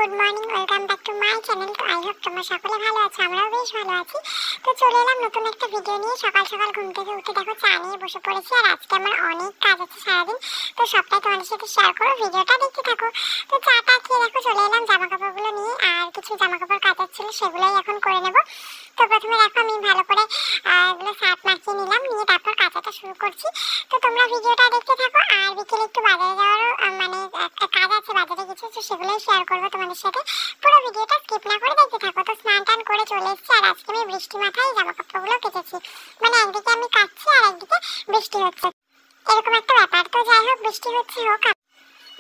Good morning, welcome back to my channel. তো I hope তোমরা সকলে ভালো আছো, আমরাও বেশ ভালো আছি। তো চলে এলাম নতুন একটা ভিডিও নিয়ে। সকাল সকাল ঘুম থেকে উঠে দেখো চা নিয়ে বসে পড়েছি। আর আজকে আমার অনেক কাজ আছে সারাদিন, তো সবটাই তোমাদের সাথে শেয়ার করো, ভিডিওটা দেখতে থাকো। তো চাটা খেয়ে দেখো চলে এলাম জামা কাপড়গুলো নিয়ে, আর কিছু জামা কাপড় কাচার ছিল সেগুলোই এখন করে নেব। তো প্রথমে দেখো আমি ভালো করে এগুলো সার্ফ মাখিয়ে নিলাম, নিয়ে তারপর কাচাটা শুরু করছি। তো তোমরা ভিডিওটা দেখতে থাকো। আর বিকেলে একটু বাজারে যাওয়ারও মানে একটা কাজ আছে বাজারে কিছু, তো সেগুলোই শেয়ার করবো তোমাদের সাথে। পুরো ভিডিওটা স্কিপ না করে দেখতে থাকো। তো স্নান টান করে চলে এসেছি, আর আজকে আমি বৃষ্টি মাথায় জামা কাপড়গুলো কেচেছি। মানে একদিকে আমি কাচ্ছি আর একদিকে বৃষ্টি হচ্ছে, এরকম একটা ব্যাপার। তো যাই হোক, বৃষ্টি হচ্ছে হোক,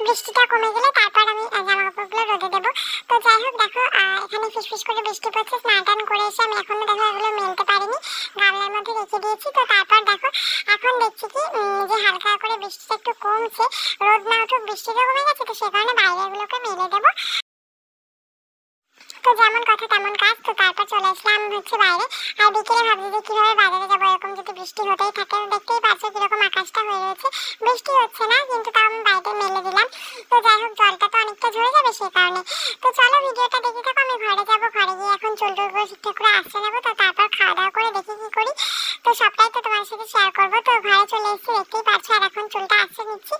বৃষ্টিটা কমে গেলে তারপর আমি জামা কাপড়গুলো রোদে দেবো। তো যাই হোক দেখো এখানে ফিসফিস করে বৃষ্টি পড়ছে। স্নান টান করে এসে আমি এখনো দেখো এগুলো মেলতে পারিনি, গামলার মধ্যে রেখে দিয়েছি। তো তারপর দেখো এখন দেখছি কি যে হালকা করে বৃষ্টিটা একটু কমছে, রোদ না উঠুক বৃষ্টিটা কমে গেছে, তো সে কারণে বাইরেগুলোকে মেলে দেবো। তো যেমন কথা তেমন কাজ। তো তারপর চলে আসলাম হচ্ছে বাইরে। আর বিকেলে ভাবছি যে কিভাবে বাজারে যাবো, এরকম যদি বৃষ্টি হতেই থাকে। দেখতেই পাচ্ছ কিরকম আকাশটা হয়ে রয়েছে, বৃষ্টি হচ্ছে না কিন্তু তাও আমি বাইরে মেলে দিলাম। তো যাই হোক জলটা তো অনেকটা ঝরে যাবে সেই কারণে। তো চলো ভিডিওটা দেখতে থাকো। আমি ঘরে যাবো, ঘরে গিয়ে এখন চুল টুলগুলো ঠিকঠাক করে আসতে নেবো। তো তারপর খাওয়া দাওয়া করে দেখি কি করি, তো সবটাই তো তোমার সাথে শেয়ার করবো। তো ঘরে চলে এসেছি দেখতেই পাচ্ছ, আর এখন চুলটা আসতে নিচ্ছি।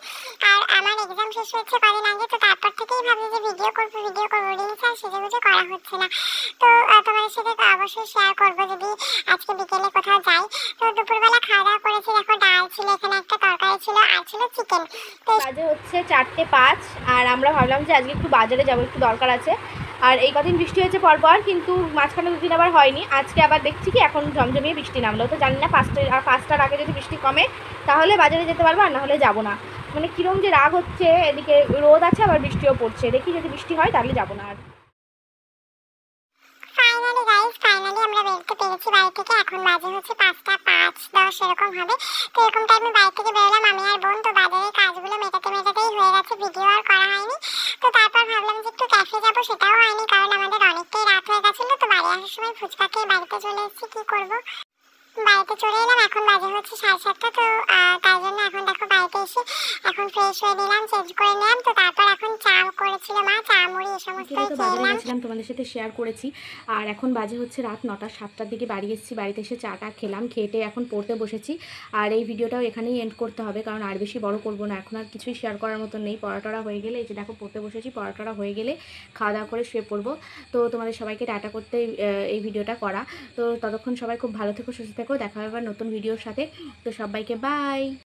আর আমার এক্সাম শেষ হয়েছে কদিন আগে, তো তারপর থেকেই ভাবছি যে ভিডিও করবো রিলস আর সেজেগুজে করা হচ্ছে না। তো তোমাদের সাথে তো অবশ্যই শেয়ার করবো যদি আজকে বিকেলে কোথাও যাই। তো দুপুরবেলা খাওয়া দাওয়া করেছি, দেখো ডাল ছিল, এখানে একটা তরকারি ছিল, আর ছিল চিকেন। তো বাজে হচ্ছে 4:05, আর আমরা ভাবলাম যে আজকে একটু বাজারে যাবো, একটু দরকার আছে। আর এই কদিন বৃষ্টি হয়েছে পরপর, কিন্তু মাঝখানে দুদিন আবার হয়নি। আজকে আবার দেখছি কি এখন ঝমঝমিয়ে বৃষ্টি নামলো। তো জানি না 5টার আগে যদি বৃষ্টি কমে তাহলে বাজারে যেতে পারবো, আর না হলে যাবো না। মানে কিরম যে রাগ হচ্ছে, এদিকে রোদ আছে আবার বৃষ্টিও পড়ছে। দেখি যদি বৃষ্টি হয় তাহলে যাবো না আর। ফাইনালি গাইস, ফাইনালি আমরা বেরোতে পেরেছি বাড়ি থেকে। এখন বাজে হচ্ছে 5:05-10 এরকম হবে। তো এরকম টাইমে বাড়ি থেকে বেরোলাম আমি আর বোন। তো বাজারের কাজগুলো মেটাতেই হয়ে গেছে, ভিডিও আর করা হয়নি। তো তারপর ভাবলাম যে একটু ক্যাফে যাবো, সেটাও হয়নি কারণ আমাদের অনেকটাই রাত হয়ে গেছিলো। তো বাড়ি আসার সময় ফুচকা খেয়ে বাড়িতে চলে এসেছি, কি করবো বাড়িতে চলে এলাম। এখন বাজে হচ্ছে 7:30। তো তাই জন্য এখন দেখো বাড়িতে এসে এখন ফ্রেশ হয়ে নিলাম, চেঞ্জ করে নিলাম। তো তারপর এখন চা করেছিল মা, চা মুড়ি এই সমস্তই খেলাম, তোমাদের সাথে শেয়ার করেছি। আর এখন বাজে হচ্ছে রাত 9টা, 7টার দিকে বাড়ি এসেছি। বাড়িতে এসে চাটা খেলাম, খেটে এখন পড়তে বসেছি। আর এই ভিডিওটাও এখানেই এন্ড করতে হবে, কারণ আর বেশি বড় করবো না। এখন আর কিছুই শেয়ার করার মতো নেই। পড়াটরা হয়ে গেলে, এই যে দেখো পড়তে বসেছি, পড়াটরা হয়ে গেলে খাওয়া দাওয়া করে শুয়ে পড়বো। তো তোমাদের সবাইকে টাটা করতে এই ভিডিওটা করা। তো ততক্ষণ সবাই খুব ভালো থেকো, সুস্থ থেকো, দেখা হবে আবার নতুন ভিডিওর সাথে। তো সবাইকে বাই।